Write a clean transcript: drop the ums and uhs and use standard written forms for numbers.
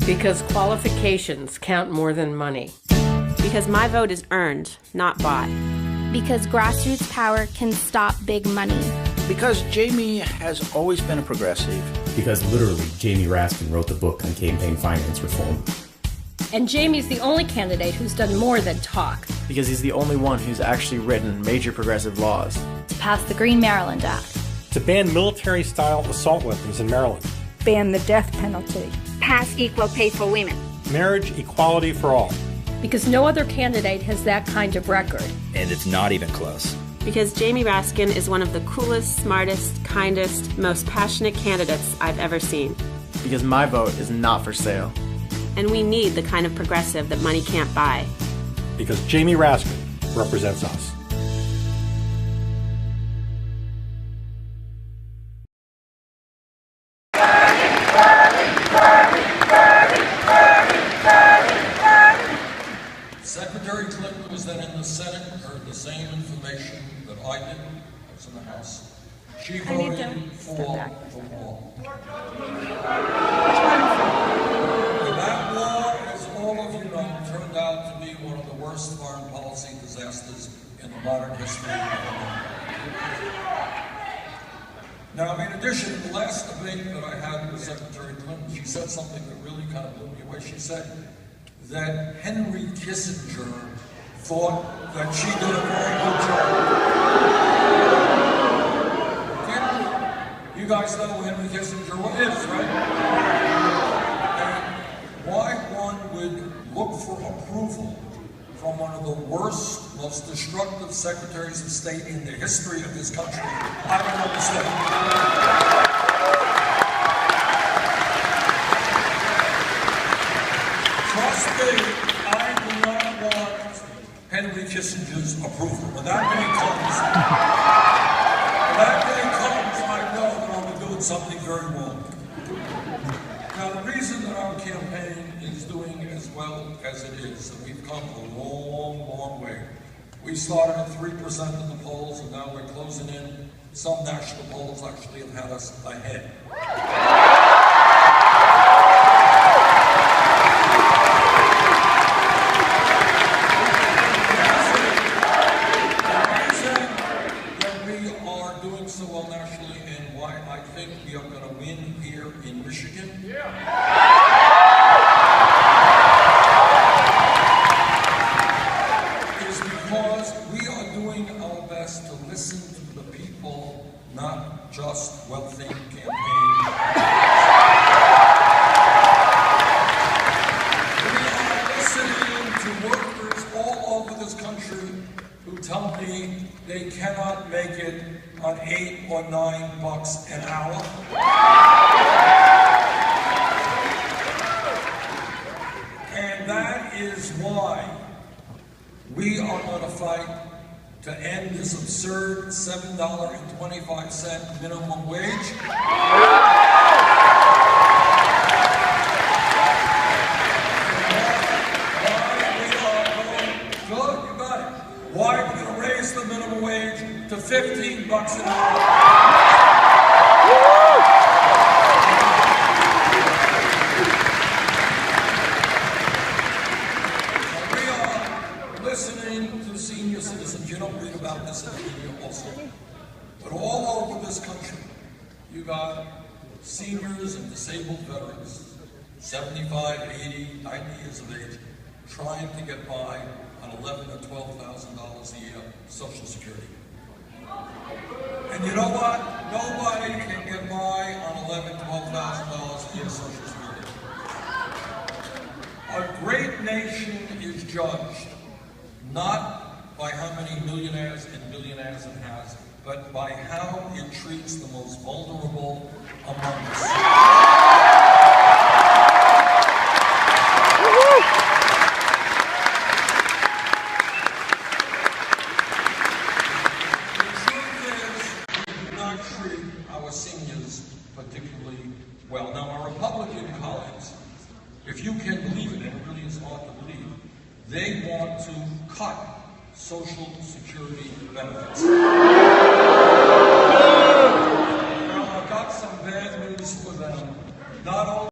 Because qualifications count more than money. Because my vote is earned, not bought. Because grassroots power can stop big money. Because Jamie has always been a progressive. Because literally, Jamie Raskin wrote the book on campaign finance reform. And Jamie's the only candidate who's done more than talk. Because he's the only one who's actually written major progressive laws. To pass the Green Maryland Act. To ban military-style assault weapons in Maryland. Ban the death penalty. Pass equal pay for women. Marriage equality for all. Because no other candidate has that kind of record. And it's not even close. Because Jamie Raskin is one of the coolest, smartest, kindest, most passionate candidates I've ever seen. Because my vote is not for sale. And we need the kind of progressive that money can't buy. Because Jamie Raskin represents us. Secretary Clinton was then in the Senate and heard the same information that I did. I was in the House. She voted for the wall. And that law, as all of you know, turned out to be one of the worst foreign policy disasters in the modern history of America. Now, in addition, in the last debate that I had with Secretary Clinton, she said something that really kind of blew me away. She said that Henry Kissinger thought that she did a very good job. You guys know who Henry Kissinger is, right? And why one would look for approval from one of the worst, most destructive secretaries of state in the history of this country, I don't understand. Trust me, I do not want Henry Kissinger's approval. When that day comes, I know that I'll be doing something very wrong. Now, the reason that our campaign is doing as well as it is, that we've come a long, long way. We started at 3% in the polls, and now we're closing in. Some national polls actually have had us ahead. So well nationally, and why I think we are going to win here in Michigan. Is because we are doing our best to listen to the people, not just wealthy campaign. We are listening to workers all over this country who tell me they cannot make it on $8 or $9 an hour. And that is why we are going to fight to end this absurd $7.25 minimum wage. Why we're going to raise the minimum wage to $15 an hour. We are listening to senior citizens. You don't read about this in the media also. But all over this country, you got seniors and disabled veterans, 75, 80, 90 years of age, trying to get by on $11,000 or $12,000 a year Social Security. And you know what? Nobody can get by on $11,000, $12,000 a year Social Security. A great nation is judged not by how many millionaires and billionaires it has, but by how it treats the most vulnerable among us. Particularly well. Now, our Republican colleagues, if you can believe it, and it really is hard to believe, they want to cut Social Security benefits. Now, I've got some bad news for them. Not only